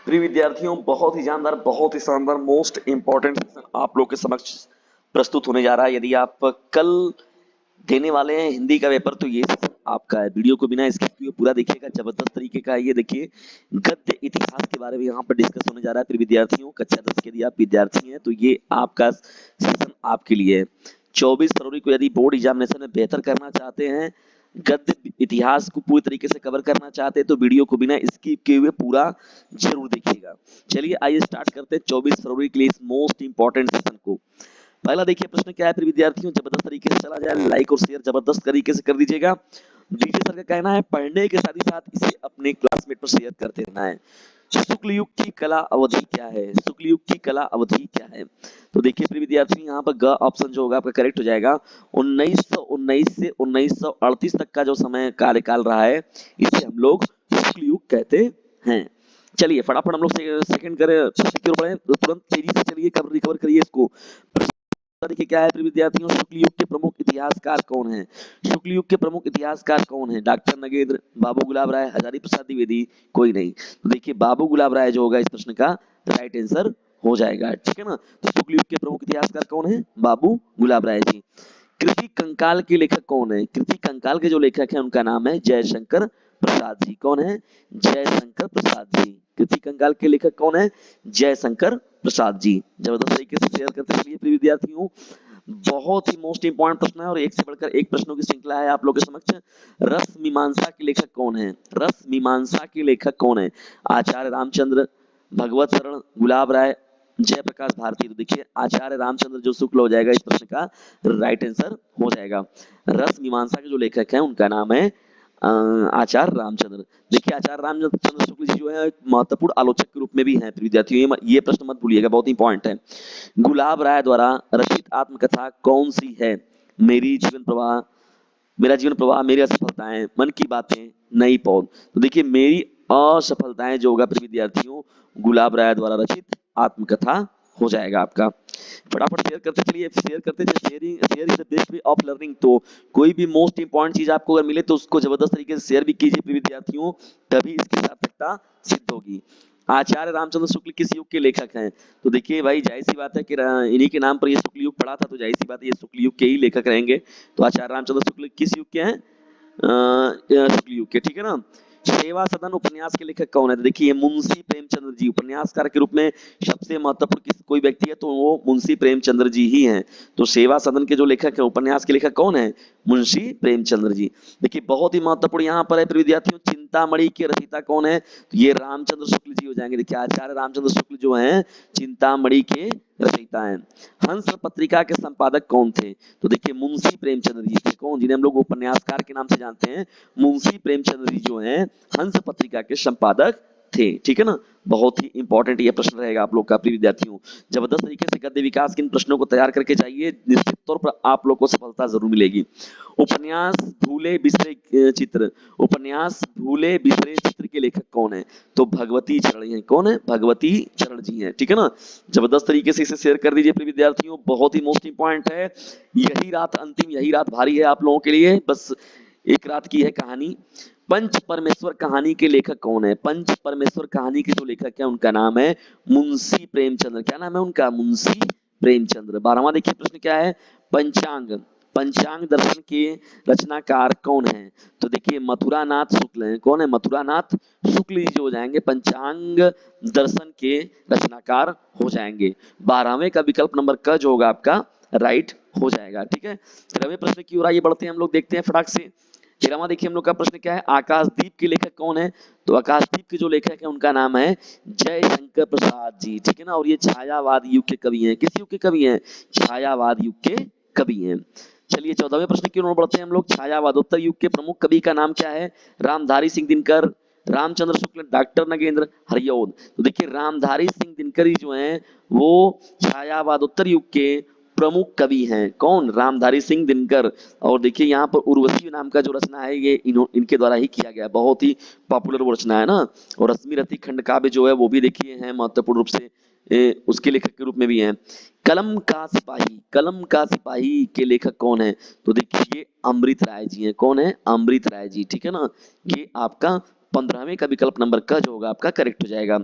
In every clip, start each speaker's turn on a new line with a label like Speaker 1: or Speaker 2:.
Speaker 1: प्रिय विद्यार्थियों, बहुत ही जानदार, बहुत ही शानदार, मोस्ट इंपॉर्टेंट आप लोग के समक्ष प्रस्तुत होने जा रहा है। यदि आप कल देने वाले हैं हिंदी का पेपर, तो ये सेशन आपका है। वीडियो को बिना स्किप किए पूरा देखिएगा, जबरदस्त तरीके का है। ये देखिए, गद्य इतिहास के बारे में यहाँ पर डिस्कस होने जा रहा है। प्रिय विद्यार्थियों, कक्षा 10 के यदि आप विद्यार्थी हैं तो ये आपका सेशन आपके लिए है। 24 फरवरी को यदि बोर्ड एग्जामिनेशन में बेहतर करना चाहते हैं, गद्य इतिहास को पूरी तरीके से कवर करना चाहते हैं, तो वीडियो को बिना स्किप किए हुए पूरा जरूर देखिएगा। चलिए आइए स्टार्ट करते हैं 24 फरवरी के लिए इस मोस्ट इंपॉर्टेंट सेशन को। पहला देखिए प्रश्न क्या है। फिर विद्यार्थियों जबरदस्त तरीके से चला जाए, लाइक और शेयर जबरदस्त तरीके से कर दीजिएगा। डीजे सर का कहना है पढ़ने के साथ ही साथ इसे अपने क्लासमेट पर शेयर करते रहना है। शुक्ल युग की कला अवधि क्या है? शुक्ल युग की कला अवधि क्या है? तो देखिए प्रिय विद्यार्थी, यहाँ पर ग ऑप्शन जो होगा आपका करेक्ट हो जाएगा। 1919 से 1938 तक का जो समय कार्यकाल रहा है, इसे हम लोग शुक्ल युग कहते हैं। चलिए फटाफट हम लोग सेकंड करें, बढ़े, तुरंत तेजी से चलिए, कवर रिकवर करिए इसको। देखिए क्या है प्रिय विद्यार्थियों, शुक्ल युग के प्रमुख इतिहासकार कौन है? शुक्ल युग के प्रमुख इतिहासकार कौन है? डॉक्टर नगेंद्र, बाबू गुलाब राय, हजारी प्रसाद द्विवेदी, कोई नहीं। तो देखिए बाबू गुलाब राय जो होगा इस प्रश्न का राइट आंसर हो जाएगा। ठीक है ना? तो शुक्ल युग के प्रमुख इतिहासकार कौन है? बाबू गुलाब राय जी। कृति कंकाल के लेखक कौन है? कृति कंकाल के जो लेखक हैं उनका नाम है जयशंकर प्रसाद जी। कौन है? जयशंकर प्रसाद जी। कृति कंकाल के लेखक कौन है? जयशंकर प्रसाद जी। जबरदस्त तरीके से शेयर करते चलिए प्रिय विद्यार्थियों। बहुत ही मोस्ट इंपॉर्टेंट प्रश्न है और एक से बढ़कर एक प्रश्नों की श्रृंखला है आप लोगों के समक्ष। रस मीमांसा के लेखक कौन है? रस मीमांसा के लेखक कौन है? आचार्य रामचंद्र, भगवत शरण, गुलाब राय, जयप्रकाश भारती। तो देखिए आचार्य रामचंद्र जो शुक्ल हो जाएगा इस प्रश्न का राइट आंसर हो जाएगा। रस मीमांसा के जो लेखक हैं उनका नाम है आचार्य रामचंद्र। देखिए आचार्य रामचंद्र शुक्ल जी जो है महत्वपूर्ण आलोचक के रूप में भी हैं विद्यार्थियों, ये प्रश्न मत भूलिएगा, बहुत इंपॉर्टेंट है। गुलाब राय द्वारा रचित आत्मकथा कौन सी है? मेरी जीवन प्रवाह, मेरा जीवन प्रवाह, मेरी असफलताएं, मन की बातें, नई पौध। तो देखिए मेरी असफलताएं जो होगा विद्यार्थियों गुलाब राय द्वारा रचित आत्मकथा हो जाएगा आपका। फटाफट शेयर करते चलिए, शेयर करते चलिए। Share is the best way of learning. तो कोई भी मोस्ट इंपॉर्टेंट चीज आपको अगर मिले तो उसको जबरदस्त तरीके से शेयर भी कीजिए विद्यार्थियों, तभी इसकी सार्थकता सिद्ध होगी। आचार्य रामचंद्र शुक्ल किस युग के लेखक हैं? तो देखिए भाई जाहिर सी बात है कि इन्हीं के नाम पर ये शुक्ल युग पड़ा था, तो जाहिर सी बात है ये शुक्ल युग के ही लेखक रहेंगे। तो आचार्य रामचंद्र शुक्ल किस युग के हैं? शुक्ल युग के। ठीक है ना? सेवा सदन उपन्यास के लेखक कौन है? तो देखिए मुंशी प्रेमचंद्र जी। उपन्यासकार के रूप में सबसे महत्वपूर्ण किस कोई व्यक्ति है तो वो मुंशी प्रेमचंद्र जी ही हैं। तो सेवा सदन के जो लेखक है, उपन्यास के लेखक कौन है? मुंशी प्रेमचंद्र जी। देखिए बहुत ही महत्वपूर्ण यहाँ पर है विद्यार्थियों, चिंतामणि के रचयिता कौन है? तो ये रामचंद्र शुक्ल जी हो जाएंगे। देखिए आचार्य रामचंद्र शुक्ल जो है चिंतामणि के रचयिता हैं। हंस पत्रिका के संपादक कौन थे? तो देखिए मुंशी प्रेमचंद्र जी थे। कौन? जिन्हें हम लोग उपन्यासकार के नाम से जानते हैं, मुंशी प्रेमचंद्र जी जो हैं हंस पत्रिका के संपादक थे। ठीक है ना? बहुत ही इंपॉर्टेंट ये प्रश्न रहेगा आप लोग का प्रिय विद्यार्थियों। जबरदस्त तरीके से गद्य विकास के इन प्रश्नों को तैयार करके जाइए, निश्चित तौर पर आप लोग को सफलता जरूर मिलेगी। उपन्यास भूले बिसरे चित्र, उपन्यास भूले बिसरे चित्र के लेखक कौन है? तो भगवती चरण हैं। कौन है? भगवती चरण जी हैं। ठीक है ना? जबरदस्त तरीके से इसे शेयर कर दीजिए प्रिय विद्यार्थियों, बहुत ही मोस्ट इंपॉर्टेंट है। यही रात अंतिम, यही रात भारी है आप लोगों के लिए, बस एक रात की है कहानी। पंच परमेश्वर कहानी के लेखक कौन है? पंच परमेश्वर कहानी के जो लेखक है उनका नाम है मुंशी प्रेमचंद्र। क्या नाम है उनका? मुंशी प्रेमचंद्र। 12वां देखिए प्रश्न क्या है। पंचांग, पंचांग दर्शन के रचनाकार कौन है? तो देखिए मथुरानाथ शुक्ल हैं। कौन है? मथुरानाथ शुक्ल जी जो हो जाएंगे पंचांग दर्शन के रचनाकार हो जाएंगे। 12वें का विकल्प नंबर क जो होगा आपका राइट हो जाएगा। ठीक है? 13वें प्रश्न की ओर आइए बढ़ते हैं हम लोग, देखते हैं फटाक से। 13वां देखिए हम लोग का प्रश्न क्या है। आकाशदीप के लेखक कौन है? तो आकाशदीप के जो लेखक है उनका नाम है जयशंकर प्रसाद जी। ठीक है ना? और ये छायावाद युग के कवि हैं। किस युग के कवि हैं? छायावाद युग के कवि हैं। चलिए 14वें प्रश्न की ओर बढ़ते हैं हम लोग। छायावादोत्तर युग के प्रमुख कवि का नाम क्या है? रामधारी सिंह दिनकर, रामचंद्र शुक्ल, डॉक्टर नगेंद्र, हरिऔध। तो देखिए रामधारी सिंह दिनकर जी जो हैं वो छायावादोत्तर युग के प्रमुख कवि हैं। कौन? रामधारी सिंह दिनकर। और देखिए यहाँ पर उर्वशी नाम का जो रचना है ये इनके द्वारा ही किया गया, बहुत ही पॉपुलर वो रचना है ना। और रश्मि रति खंड काव्य जो है वो भी देखिए हैं महत्वपूर्ण रूप से उसके लेखक के रूप में भी हैं। कलम का सिपाही, कलम का सिपाही के लेखक कौन है? तो देखिए अमृत राय जी हैं। कौन है? अमृत राय जी। ठीक है ना? ये आपका 15वें का विकल्प नंबर का जो होगा आपका करेक्ट हो जाएगा।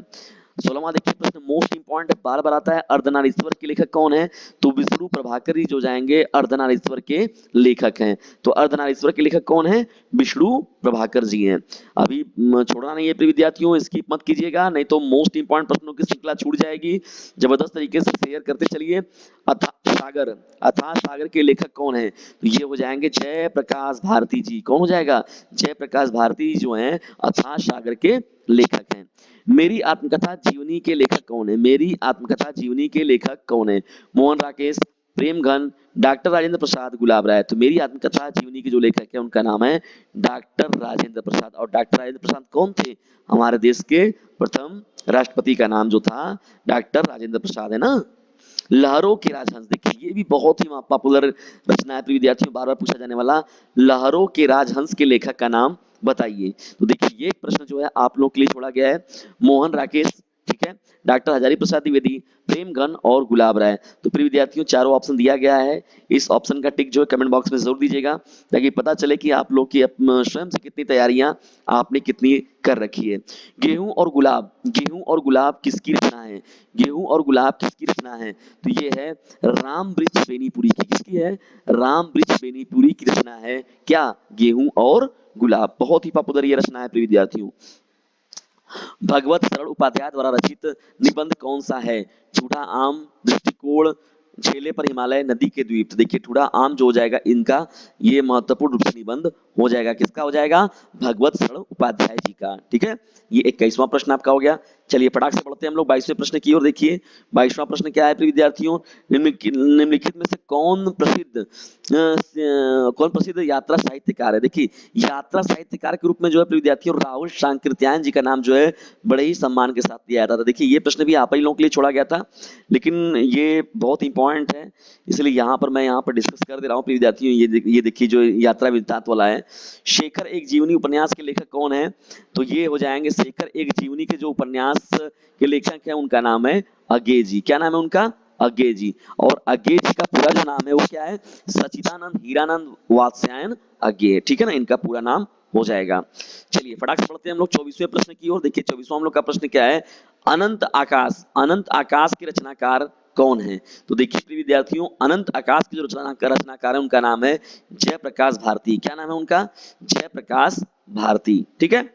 Speaker 1: 16वां देखिए प्रश्न मोस्ट इंपॉर्टेंट बार बार आता है, अर्धनारीश्वर के लेखक कौन है? तो विष्णु प्रभाकर जी जो जाएंगे अर्धनारीश्वर के लेखक हैं। तो अर्धनारीश्वर के लेखक कौन है? विष्णु प्रभाकर जी हैं। अभी छोड़ना नहीं है प्रिय विद्यार्थियों, स्किप मत कीजिएगा, नहीं तो मोस्ट इंपॉर्टेंट प्रश्नों की श्रृंखला छूट जाएगी। जबरदस्त तरीके से शेयर करते चलिए। अथाह सागर, अथाह सागर के लेखक कौन है? तो ये हो जाएंगे जयप्रकाश भारती जी। कौन हो जाएगा? जयप्रकाश भारती जो हैं अथाह सागर के लेखक हैं। मेरी आत्मकथा जीवनी के लेखक कौन है? मेरी आत्मकथा जीवनी के लेखक कौन है? मोहन राकेश, प्रेमघन, डॉक्टर राजेंद्र प्रसाद, गुलाब राय। तो मेरी आत्मकथा जीवनी के जो लेखक है उनका नाम है डॉक्टर राजेंद्र प्रसाद। और डॉक्टर राजेंद्र प्रसाद कौन थे? हमारे देश के प्रथम राष्ट्रपति का नाम जो था डॉक्टर राजेंद्र प्रसाद है ना। लहरों के राजहंस, देखिए ये भी बहुत ही पॉपुलर रचना है विद्यार्थियों, बार बार पूछा जाने वाला। लहरों के राजहंस के लेखक का नाम बताइए। तो देखिए ये एक प्रश्न जो है आप लोग के लिए छोड़ा गया है। मोहन राकेश, ठीक है, डॉक्टर हजारी प्रसाद द्विवेदी, प्रेमघन और गुलाब राय। तो प्रिय विद्यार्थियों चारों ऑप्शन दिया गया है, इस ऑप्शन का टिक जो है कमेंट बॉक्स में जरूर दीजिएगा, ताकि पता चले कि आप लोग की स्वयं से कितनी तैयारियां आपने कितनी कर रखी है। गेहूं और गुलाब, गेहूं और गुलाब किसकी रचना है? गेहूं और गुलाब किसकी रचना है? तो ये है राम वृक्ष बेनीपुरी की। किसकी है? राम वृक्ष बेनीपुरी की रचना है क्या? गेहूं और गुलाब। बहुत ही पॉपुलर ये रचना है प्रिय विद्यार्थियों। भगवत शरण उपाध्याय द्वारा रचित निबंध कौन सा है? ठूठा आम, दृष्टिकोण, झेले पर हिमालय, नदी के द्वीप। तो देखिए ठूठा आम जो हो जाएगा इनका ये महत्वपूर्ण रूप से निबंध हो जाएगा। किसका हो जाएगा? भगवत शरण उपाध्याय जी का। ठीक है, ये 21वां प्रश्न आपका हो गया। चलिए फटाक से पढ़ते हैं हम लोग 22वें प्रश्न की ओर। देखिए 22वां प्रश्न क्या है प्रिय विद्यार्थियों? निम्नलिखित में से कौन प्रसिद्ध यात्रा साहित्यकार है? देखिए यात्रा साहित्यकार के रूप में जो है प्रिय विद्यार्थियों राहुल सांकृत्यायन जी का नाम जो है बड़े ही सम्मान के साथ दिया जाता था। देखिए ये प्रश्न भी आप ही लोगों के लिए छोड़ा गया था, लेकिन ये बहुत इंपॉर्टेंट है, इसलिए यहाँ पर मैं यहाँ पर डिस्कस कर दे रहा हूँ प्रिय विद्यार्थियों। ये देखिए जो यात्रा वृत्तांत वाला है। शेखर एक जीवनी उपन्यास के लेखक कौन है? तो ये हो जाएंगे शेखर एक जीवनी के जो उपन्यास के लेखक है उनका नाम है अज्ञे जी। क्या नाम है उनका? अज्ञे जी। और अज्ञे जी का पूरा जो नाम है वो क्या है? सचिदानंद हीरानंद वात्स्यायन अज्ञे। ठीक है ना, इनका पूरा नाम हो जाएगा। चलिए फटाक से पढ़ते हैं हम लोग 24वें प्रश्न की ओर। देखिए 24वां हम लोग का प्रश्न क्या है? अनंत आकाश, अनंत आकाश के रचनाकार कौन है? तो देखिए प्रिय विद्यार्थियों अनंत आकाश के जो रचनाकार है उनका नाम है जयप्रकाश भारती। क्या नाम है उनका? जयप्रकाश भारती। ठीक है।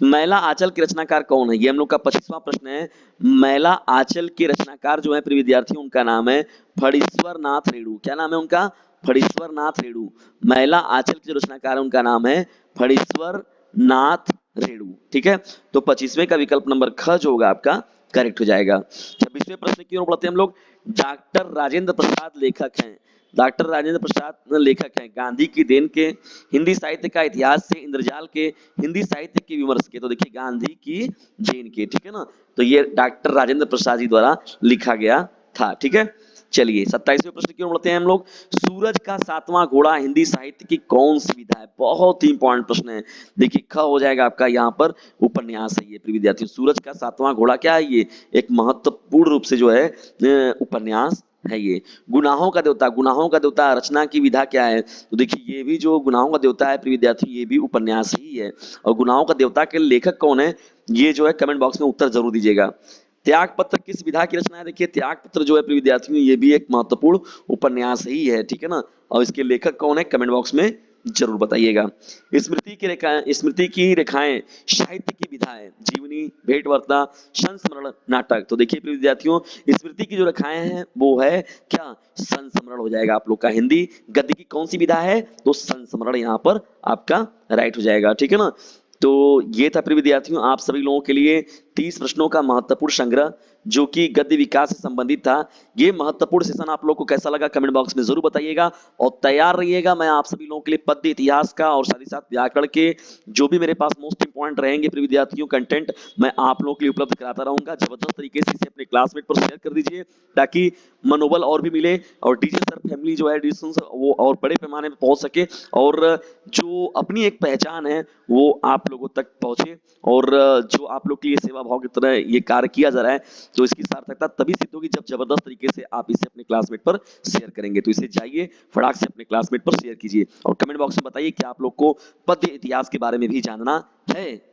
Speaker 1: मैला आंचल के रचनाकार कौन है? ये हम लोग का 25वां प्रश्न है। मैला आंचल के रचनाकार जो है प्रिय विद्यार्थियों उनका नाम है फणीश्वर नाथ रेणु। क्या नाम है उनका? फणीश्वर नाथ रेणु। मैला आंचल के जो रचनाकार है उनका नाम है फणीश्वर नाथ रेणु। ठीक है, तो 25वें का विकल्प नंबर ख जो होगा आपका करेक्ट हो जाएगा। 26वें प्रश्न की ओर बढ़ते हैं हम लोग। डॉक्टर राजेंद्र प्रसाद लेखक हैं, डॉक्टर राजेंद्र प्रसाद लेखक हैं गांधी की देन के, हिंदी साहित्य का इतिहास से, इंद्रजाल के, हिंदी साहित्य के विमर्श के। तो देखिए गांधी की देन के, ठीक है ना, तो ये डॉक्टर राजेंद्र प्रसाद जी द्वारा लिखा गया था। ठीक है, चलिए 27वें प्रश्न की ओर बढ़ते हैं हम लोग। सूरज का सातवां घोड़ा हिंदी साहित्य की कौन सी विधा है? बहुत ही इंपॉर्टेंट प्रश्न है। देखिए ख हो जाएगा आपका यहाँ पर उपन्यास है ये प्रिय विद्यार्थियों। सूरज का सातवां घोड़ा क्या है? ये एक महत्वपूर्ण रूप से जो है उपन्यास है ये। गुनाहों का देवता, गुनाहों का देवता रचना की विधा क्या है? तो देखिए ये भी जो गुनाहों का देवता है प्रिय विद्यार्थी ये भी उपन्यास ही है। और गुनाहों का देवता के लेखक कौन है ये जो है कमेंट बॉक्स में उत्तर जरूर दीजिएगा। त्याग पत्र किस विधा की रचना है? देखिए त्याग पत्र जो है प्रिय विद्यार्थियों ये भी एक महत्वपूर्ण उपन्यास ही है। ठीक है ना, और इसके लेखक कौन है कमेंट बॉक्स में जरूर बताइएगा। स्मृति की रेखाएं साहित्य की विधा है, जीवनी, भेंट वार्ता, संस्मरण, नाटक। तो देखिए प्रिय विद्यार्थियों स्मृति की जो रेखाएं हैं वो है क्या? संस्मरण हो जाएगा आप लोग का। हिंदी गद्य की कौन सी विधा है? तो संस्मरण यहाँ पर आपका राइट हो जाएगा। ठीक है ना, तो ये था प्रिय विद्यार्थियों आप सभी लोगों के लिए 30 प्रश्नों का महत्वपूर्ण संग्रह जो कि गद्य विकास से संबंधित था। ये महत्वपूर्ण सेशन आप लोगों को कैसा लगा कमेंट बॉक्स में जरूर बताइएगा और तैयार रहिएगा। मैं आप सभी लोगों के लिए पद्य इतिहास का और साथ ही साथ व्याकरण के जो भी मेरे पास मोस्ट इंपॉर्टेंट रहेंगे प्रिय विद्यार्थियों कंटेंट मैं आप लोगों के लिए उपलब्ध कराता रहूंगा। जबरदस्त तरीके से इसे अपने क्लासमेट पर शेयर कर दीजिए ताकि मनोबल और भी मिले और डीजे सर फैमिली जो है वो और बड़े पैमाने पर पहुंच सके और जो अपनी एक पहचान है वो आप लोगों तक पहुंचे और जो आप लोग की ये सेवा भाव की तरह ये कार्य किया जा रहा है तो इसकी सार्थकता तभी सिद्ध होगी जब जबरदस्त तरीके से आप इसे अपने क्लासमेट पर शेयर करेंगे। तो इसे जाइए फटाक से अपने क्लासमेट पर शेयर कीजिए और कमेंट बॉक्स में बताइए कि आप लोग को पद्य इतिहास के बारे में भी जानना है।